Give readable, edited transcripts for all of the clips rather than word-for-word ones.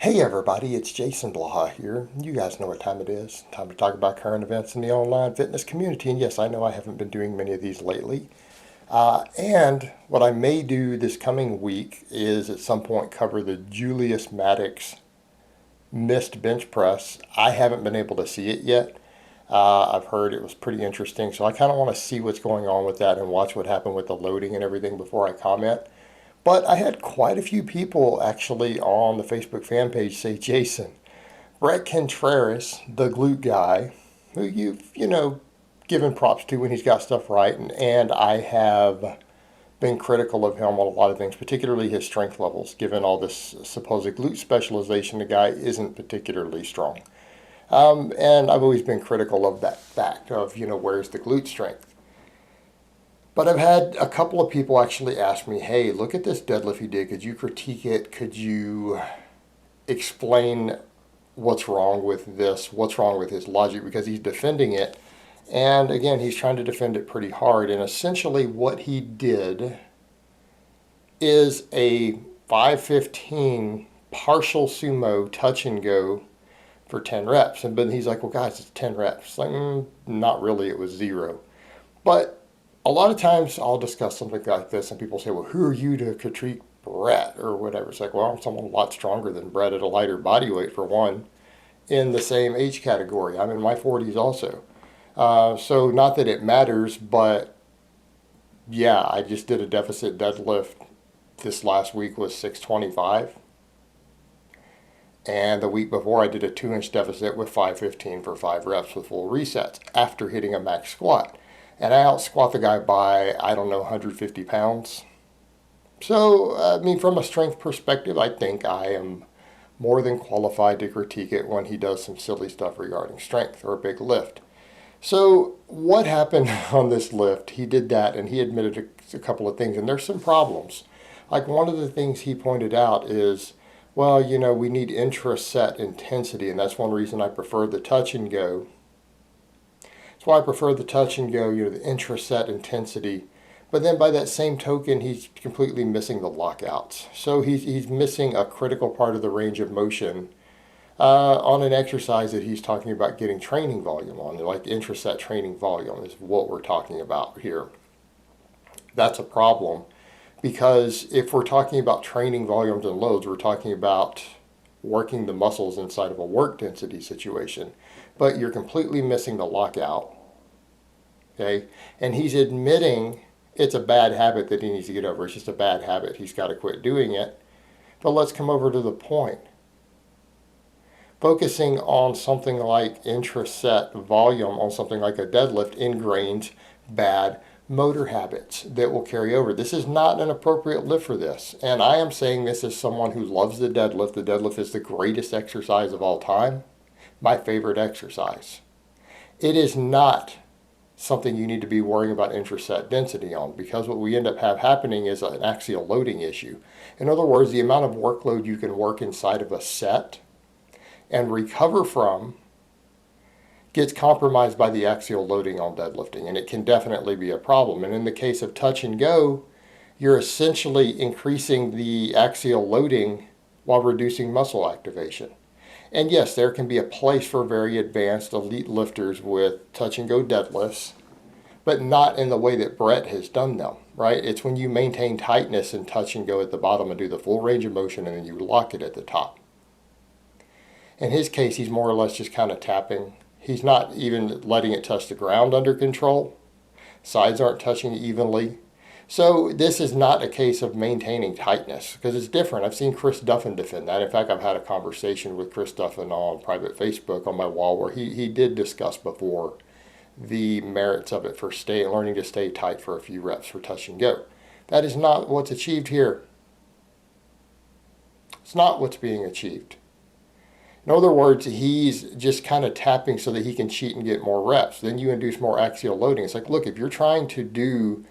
Hey everybody, it's Jason Blaha here. You guys know what time it is. Time to talk about current events in the online fitness community. And yes, I know I haven't been doing many of these lately. And what I may do this coming week is at some point cover the Julius Maddox missed bench press. I haven't been able to see it yet. I've heard it was pretty interesting. So I kind of want to see what's going on with that and watch what happened with the loading and everything before I comment. But I had quite a few people actually on the Facebook fan page say, Jason, Bret Contreras, the glute guy, who you've given props to when he's got stuff right, and I have been critical of him on a lot of things, particularly his strength levels, given all this supposed glute specialization, the guy isn't particularly strong. And I've always been critical of that fact of, where's the glute strength? But I've had a couple of people actually ask me, hey, look at this deadlift he did. Could you critique it? Could you explain what's wrong with this? What's wrong with his logic? Because he's defending it. And again, he's trying to defend it pretty hard. And essentially what he did is a 515 partial sumo touch and go for 10 reps. And but he's like, well, guys, it's 10 reps. Like, not really. It was 0. But a lot of times I'll discuss something like this and people say, well, who are you to critique Bret or whatever? It's like, well, I'm someone a lot stronger than Bret at a lighter body weight for one in the same age category. I'm in my 40s also. So not that it matters, but yeah, I just did a deficit deadlift this last week was 625. And the week before I did a 2-inch deficit with 515 for 5 reps with full resets after hitting a max squat. And I out squat the guy by, I don't know, 150 pounds. So, from a strength perspective, I think I am more than qualified to critique it when he does some silly stuff regarding strength or a big lift. So, what happened on this lift? He did that and he admitted a couple of things, and there's some problems. Like one of the things he pointed out is, well, we need intra-set intensity, and that's one reason I prefer the touch and go. That's why I prefer the touch and go, the intra-set intensity. But then by that same token, he's completely missing the lockouts. So he's missing a critical part of the range of motion on an exercise that he's talking about getting training volume on. Like intra-set training volume is what we're talking about here. That's a problem because if we're talking about training volumes and loads, we're talking about working the muscles inside of a work density situation. But you're completely missing the lockout, okay? And he's admitting it's a bad habit that he needs to get over. It's just a bad habit. He's got to quit doing it. But let's come over to the point. Focusing on something like intra-set volume on something like a deadlift ingrains bad motor habits that will carry over. This is not an appropriate lift for this. And I am saying this as someone who loves the deadlift. The deadlift is the greatest exercise of all time. My favorite exercise. It is not something you need to be worrying about intraset density on, because what we end up happening is an axial loading issue. In other words, the amount of workload you can work inside of a set and recover from gets compromised by the axial loading on deadlifting, and it can definitely be a problem. And in the case of touch and go, you're essentially increasing the axial loading while reducing muscle activation. And yes, there can be a place for very advanced elite lifters with touch and go deadlifts, but not in the way that Bret has done them, right? It's when you maintain tightness and touch and go at the bottom and do the full range of motion and then you lock it at the top. In his case, he's more or less just kind of tapping. He's not even letting it touch the ground under control. Sides aren't touching evenly. So this is not a case of maintaining tightness, because it's different. I've seen Chris Duffin defend that. In fact, I've had a conversation with Chris Duffin on private Facebook on my wall where he did discuss before the merits of it for learning to stay tight for a few reps for touch and go. That is not what's achieved here. It's not what's being achieved. In other words, he's just kind of tapping so that he can cheat and get more reps. Then you induce more axial loading. It's like, look, if you're trying to do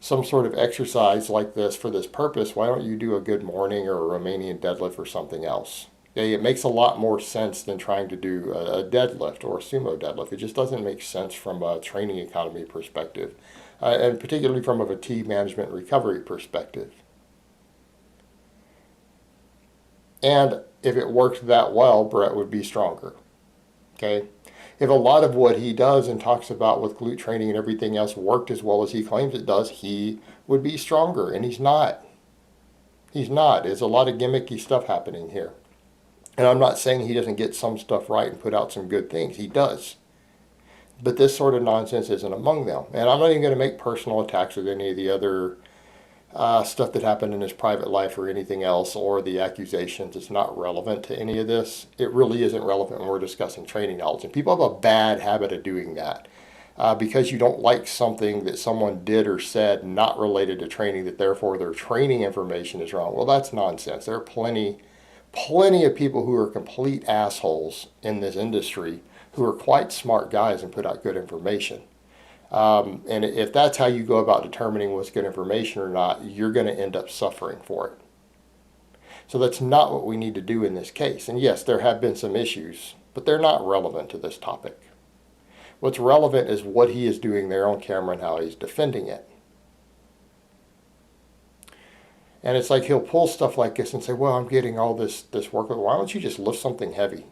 some sort of exercise like this for this purpose, why don't you do a good morning or a Romanian deadlift or something else? Okay, it makes a lot more sense than trying to do a deadlift or a sumo deadlift. It just doesn't make sense from a training economy perspective, and particularly from a fatigue management recovery perspective. And if it worked that well, Bret would be stronger. Okay? If a lot of what he does and talks about with glute training and everything else worked as well as he claims it does, he would be stronger, and he's not. He's not. There's a lot of gimmicky stuff happening here. And I'm not saying he doesn't get some stuff right and put out some good things. He does. But this sort of nonsense isn't among them. And I'm not even going to make personal attacks with any of the other stuff that happened in his private life or anything else, or the accusations. It's not relevant to any of this. It really isn't relevant when we're discussing training knowledge. And people have a bad habit of doing that. Because you don't like something that someone did or said not related to training, that therefore their training information is wrong. Well, that's nonsense. There are plenty of people who are complete assholes in this industry who are quite smart guys and put out good information. And if that's how you go about determining what's good information or not, you're going to end up suffering for it. So that's not what we need to do in this case. And yes, there have been some issues, but they're not relevant to this topic. What's relevant is what he is doing there on camera and how he's defending it. And it's like he'll pull stuff like this and say, well, I'm getting all this work. Why don't you just lift something heavy?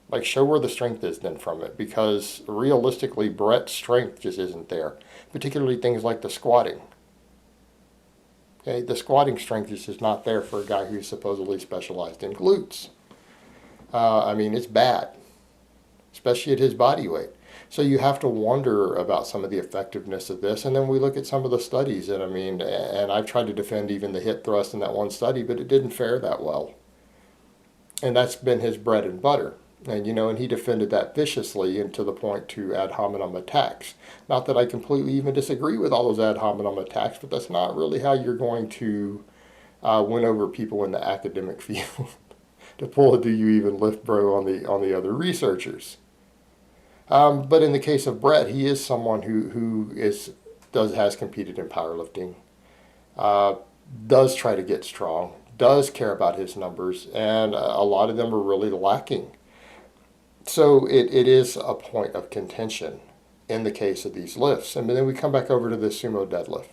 Like, show where the strength is then from it. Because realistically, Bret's strength just isn't there. Particularly things like the squatting. Okay, the squatting strength is just not there for a guy who's supposedly specialized in glutes. I mean, it's bad. Especially at his body weight. So you have to wonder about some of the effectiveness of this. And then we look at some of the studies. And I mean, and I've tried to defend even the hip thrust in that one study, but it didn't fare that well. And that's been his bread and butter. And, you know, and he defended that viciously and to the point to ad hominem attacks. Not that I completely even disagree with all those ad hominem attacks, but that's not really how you're going to win over people in the academic field. To pull a do you even lift bro on the other researchers. But in the case of Bret, he is someone who has competed in powerlifting, does try to get strong, does care about his numbers, and a lot of them are really lacking. So it is a point of contention in the case of these lifts. And then we come back over to the sumo deadlift.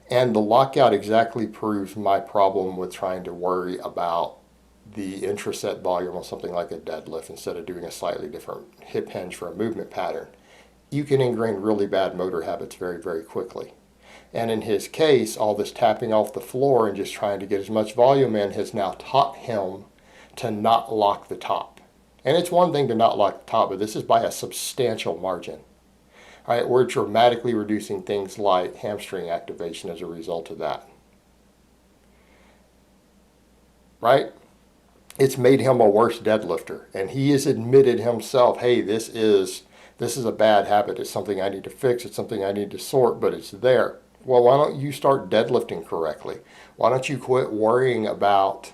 And the lockout exactly proves my problem with trying to worry about the intraset volume on something like a deadlift instead of doing a slightly different hip hinge for a movement pattern. You can ingrain really bad motor habits very, very quickly. And in his case, all this tapping off the floor and just trying to get as much volume in has now taught him to not lock the top. And it's one thing to not lock the top, but this is by a substantial margin. All right, we're dramatically reducing things like hamstring activation as a result of that. Right? It's made him a worse deadlifter. And he has admitted himself, hey, this is a bad habit. It's something I need to fix. It's something I need to sort, but it's there. Well, why don't you start deadlifting correctly? Why don't you quit worrying about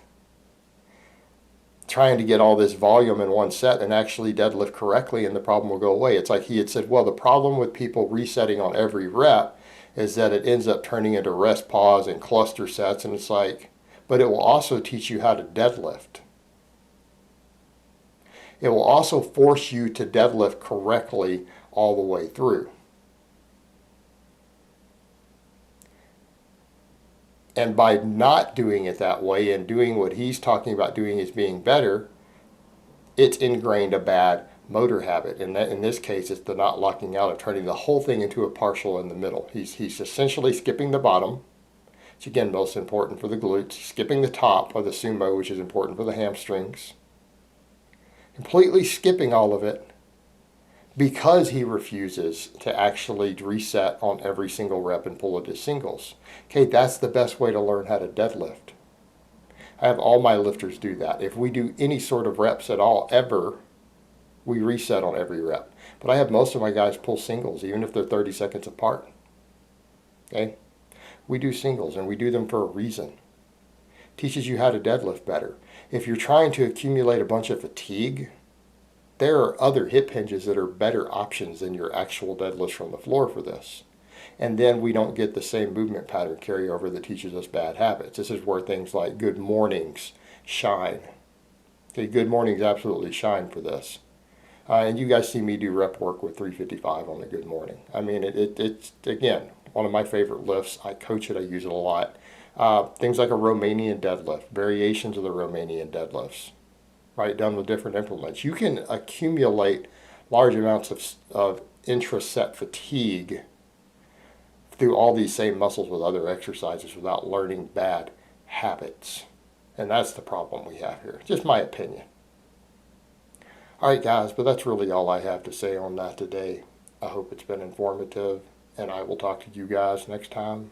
trying to get all this volume in one set and actually deadlift correctly, and the problem will go away. It's like he had said, well, the problem with people resetting on every rep is that it ends up turning into rest pause and cluster sets, and it's like, but it will also teach you how to deadlift. It will also force you to deadlift correctly all the way through. And by not doing it that way and doing what he's talking about doing as being better, it's ingrained a bad motor habit. And in this case, it's the not locking out of turning the whole thing into a partial in the middle. He's essentially skipping the bottom, which again, most important for the glutes, skipping the top of the sumo, which is important for the hamstrings, completely skipping all of it because he refuses to actually reset on every single rep and pull it as singles. Okay, that's the best way to learn how to deadlift. I have all my lifters do that. If we do any sort of reps at all, ever, we reset on every rep. But I have most of my guys pull singles, even if they're 30 seconds apart. Okay? We do singles, and we do them for a reason. Teaches you how to deadlift better. If you're trying to accumulate a bunch of fatigue, there are other hip hinges that are better options than your actual deadlifts from the floor for this. And then we don't get the same movement pattern carryover that teaches us bad habits. This is where things like good mornings shine. Okay, good mornings absolutely shine for this. And you guys see me do rep work with 355 on a good morning. I mean, it's, again, one of my favorite lifts. I coach it. I use it a lot. Things like a Romanian deadlift, variations of the Romanian deadlifts, right, done with different implements. You can accumulate large amounts of intraset fatigue through all these same muscles with other exercises without learning bad habits. And that's the problem we have here. Just my opinion. All right, guys, but that's really all I have to say on that today. I hope it's been informative, and I will talk to you guys next time.